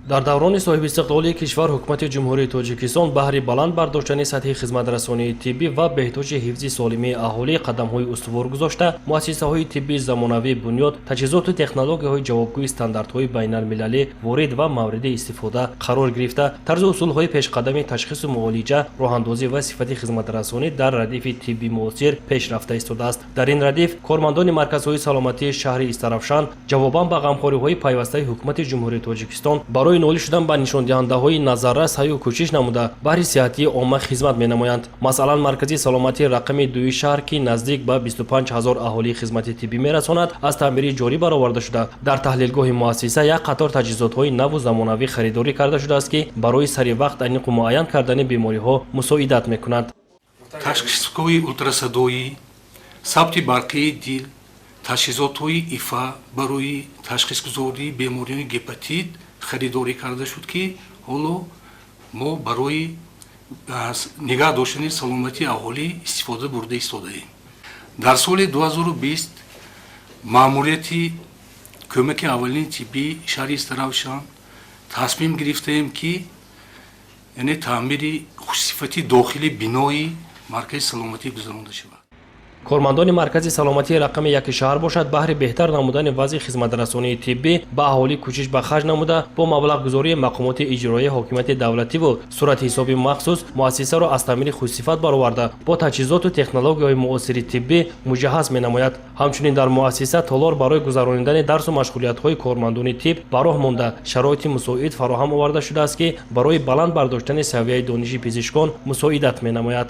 дар даврони соҳибистиқлолии кишвар ҳукумати ҷумҳурии тоҷикистон баҳри баланд бардоштани сатҳи хизматрасонии тиббӣ ва беҳтоҷи ҳифзи солимии аҳолӣ қадамҳои устувор гузошта муассисаҳои тиббии замонавӣ бунёд таҷҳизоту технологияҳои ҷавобгӯи стандартҳои байналмилалӣ ворид ва мавриди истифода қарор гирифта тарзу усулҳои пешқадами ташхису муолиҷа роҳандозӣ ва сифати хизматрасонӣ дар радифи тибби муосир пешрафта истодааст. Дар ин радиф кормандони марказҳои саломатии шаҳри Истарафшан ҷавобан ба ғамхориҳои пайвастаи ҳукумати ҷумҳурии тоҷикистон барои ноил шудан ба нишондиҳандаҳои назарра саъю кӯшиш намуда баҳри сиҳатии омма хизмат менамоянд. Масалан, маркази саломатии рақами 2 шаҳр ки наздик ба 25 000 аҳолии хизмати тиббӣ мерасонад аз таъмири ҷорӣ бароварда шуда дар таҳлилгоҳи муассиса як қатор таҷҳизотҳои наву замонавӣ харидорӣ карда шудааст ки барои саривақт аниқу муайян кардани бемориҳо мусоидат мекунад. ташхисҳои ултрасадоӣ, сабти барқии дил, таҷҳизотҳои ифа барои ташхисгузории бемории гепатит харидорӣ карда шуд ки ҳоло мо барои нигоҳ доштани саломатии аҳолӣ истифода бурда истодаем. Дар соли 2020 маъмурияти кӯмаки аввалини тиббии шаҳри Истарафшан тасмим гирифтаем ки яъне таъмири хушсифати дохили бинои маркази саломатӣ гузаронда шавад. кормандони маркази саломатии рақами 1 шаҳр бошад баҳри беҳтар намудани вазъи хизматрасонии тиббӣ ба аҳолӣ кӯшиш ба хаҷ намуда бо маблағгузории мақомоти иҷроии ҳокимияти давлативу суратҳисоби махсус муассисаро аз таъмири хушсифат бароварда бо таҷҳизоту технологияҳои муосири тиббӣ муҷаҳҳаз менамояд. ҳамчунин дар муассиса толор барои гузарондани дарсу машғулиятҳои кормандони тибб ба роҳ монда шароити мусоид фароҳам оварда шудааст ки барои баланд бардоштани савияи дониши пизишкон мусоидат менамояд.